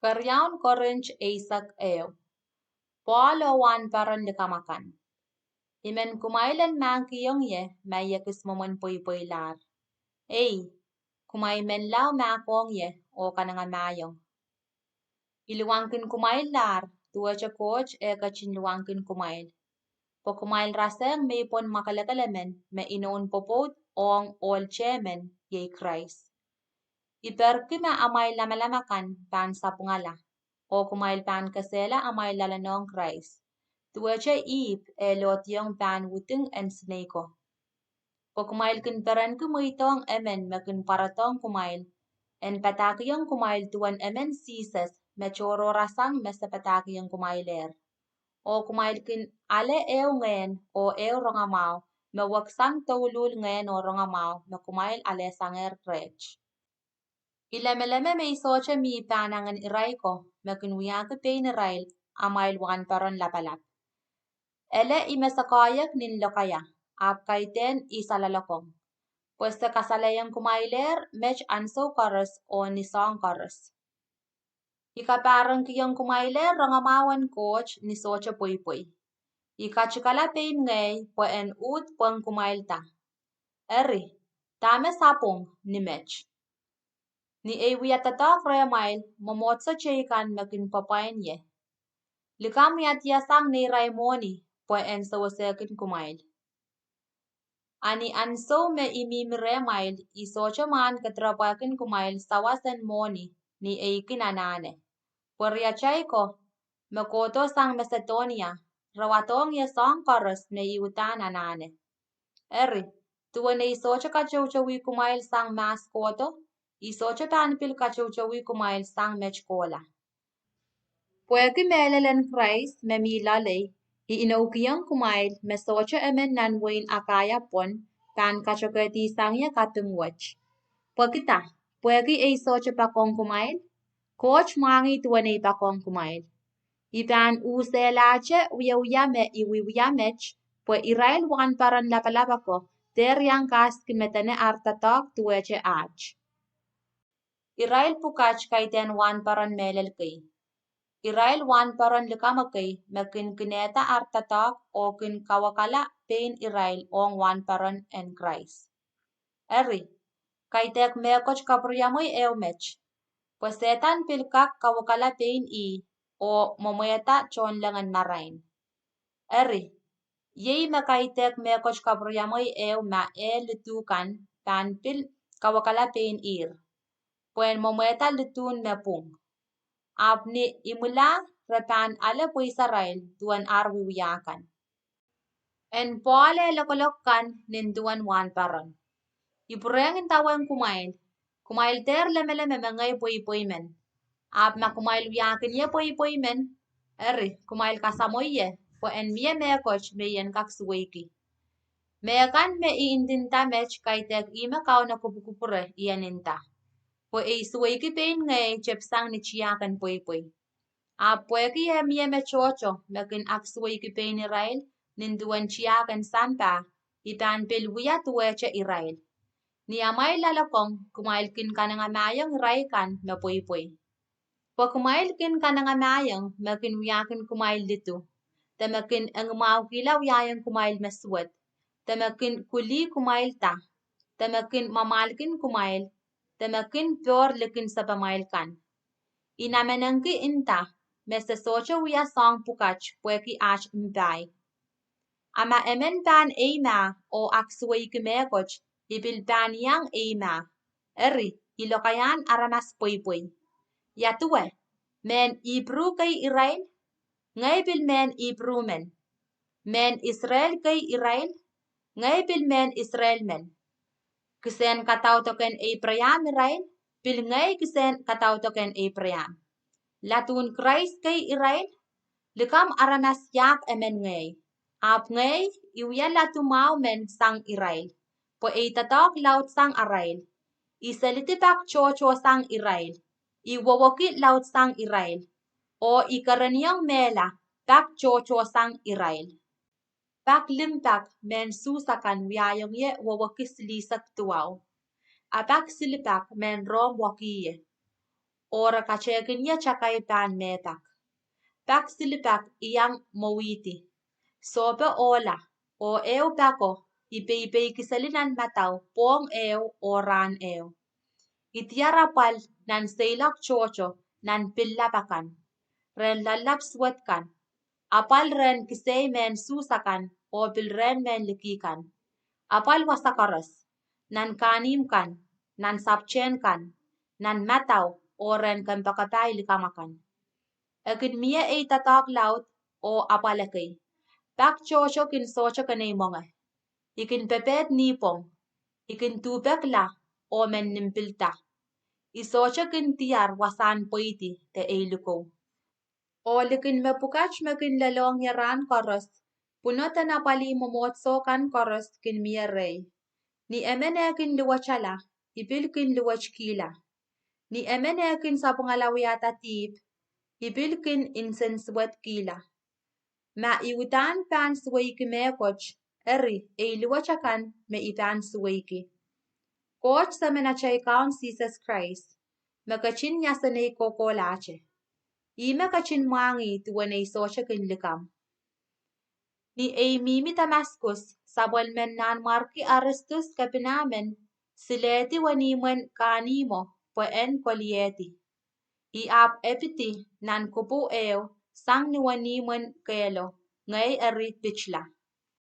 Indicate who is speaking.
Speaker 1: Karyaun korinch eisak eo. Polo wan paron likamakan. Imen kumailan mankiyong ye mayakis momon poy lar. Ei, kumay men lao makong ye o kananga mayong. Iluwangkin kumail lar, tuwacha coach e kachin luwangkin kumail. Po kumail raseng may pon makalakalamen me inoon popot ong all chairman ye Christ. Iperkima amay lamalamakan pan sapungala. O kumail pan kasela amay lalanong Christ. Tuwacha ip e lotyong pan wuting en sneko. Po kumail kin peran kumuitong emen mekin paratong kumail. En patakyong kumail tuan emen sises me choro rasang me sa patakyong kumailer. O kumail kin ale eo ngayon o eo rongamao me waksang taulul ngayon o rongamao me kumail ale sanger rech. Ilemeleme me isocha mi panangan iray ko me kinwiyake pain irail amail wan paron lapalap. Ele imesakayak nin lokaya ap kaiten isalalakong. Pues sa kasalayang kumailer mech anso karas o nisong karas. Ikaparang kiyang kumailer rangamawan coach ni socha poy. Ikachikala pain ngay po en ut pang kumailta. Eri, tame sapong ni mech. Ni ewiyatatak remail momotsa cheikan makin papain ye. Likam yasang ni raimoni po en sawasekin kumail. Ani anso me imim remail isocha man katrapakin kumail sawasen moni ni eikin anane. Por yachaiko makoto sang Macedonia rawatong ya song karas me iutan anane. Eri, tuwa na isocha kachauchawi kumail sang mas koto, isocha panpil kachauchawi kumail sang mechkola. Pueki melelen Christ me milalay, iinaukiyang kumail me socha emen nanwain akaya pon, pan kachoketi sangya katungwach. Puekita, pueki ay socha pakong kumail, coach mangi tuwa na ipakong kumail. Ipan uselache uyame iwiwiamech, po irail wan paran lapalapako, teryang kaskin metane artatok tuweche ach. Irail pukach kaiten wan paran melel kay. Irail wan paran likamakay mekin kineta artatok o kin kawakala pain irail ong wan paran en Christ. Eri, kaitek mekoch kapriyamoy eumech. Pues setan pilkak kawakala pain o momoyata chon langan marain. Eri, yei makaitek mekoch kapriyamoy ma lutukan pan pil kawakala pain Puen momoyata lutun mepung. Apni imula repan ale puisarail tuan arwiwiyakan. En pole lokolokkan ninduan wan paron. Ipurengin tawan kumail ter lemeleme mengay poy men. Ap makumail wiyakin ye poy men. Eri, kumail kasamoy ye, po en miye mekoch meyen kaksuweki. Meyakan me iindinta mech kaitek ime kao na kupukupure iyaninta. Po suweki pain ngay chepsang ni chiyakan poy. Pueki ye miye me chocho mekin aksuweki pain irail, ninduan chiyakan sampa, ipan pilwiya tuweche irail. Ni amay lalakong kumailkin kananga mayang raikan me poy. Po kumailkin kananga mayang mekin wiyakin kumail dito. Temakin ang maukila wiyayang kumail meswet. Temakin kuli kumail ta. Temakin mamalkin kumail. Temakin pior likin sa pamailkan. Inamenangki inta mesa socha wiya song pukach pueki ach mbay. Ama emen pan eima o aksuway kimekoch ibil pan yang eima. Eri, ilokayan aramas poy. Yatuwe, men ibru kay irail, ngay bil men ibru men. Men Israel kay irail, ngay bil men Israel men. Kisen katautoken Abraham irail, bil ngay kisen katautoken Abraham. Latun Christ kay irail, likam aramas yak emen ngay. Ap ngay, iuya latumao men sang irail. Po itatok laut sang arail. Isalitipak chocho sang irail. Iwawakit laut sang irail. O ikaranyang mela, pak chocho sang irail. Pak limpak men susakan wiyayong ye wawakis lisak tuwaw. Apak silipak men rom wakiye. ora kachekin ya chakai pan metak. Pak silipak iyang mawiti. Sobe ola o eo pako ipei kisalinan mataw pong eo oran eo. Itiara pal nan seilak chocho nan pillapakan. Ren lalap swetkan. Apal ren kisei men susakan o ren men likikan. Apal wasakaras. Nan kanimkan. Nan sapchenkan. Nan mataw o ren kampakapay likamakan. Agin mia ay tatak laut o apalakay. Pak chocho kin socho kanay mga. Ikin pepet nipong. Ikin tubek la o men nimpilta. Isocho kin tiar wasan poiti te eiluko. O likin mepukach mekin lalong yaran koros. Punota na pali momotso kan koros kin mia rey. Ni emene kin luwachala. Ibil kin luwachkila. Ni emene kin sa pangalawiyata tip. Ibilkin insenswet kila. Ma iwitan pan swayki me koch, eri liwachakan me ipan swayki. Koch sa menachay kaun Jesus Christ, makachin yasanay kokolache. Ime kachin mangi tuwanay sosyakin likam. Ni mimi Damascus, sabwal men nan marki Aristus kapinamen, sileti wanimen kanimo, poen kolieti. Iap epiti nan kupu eo sang ni waniman kelo ngay eri pichla.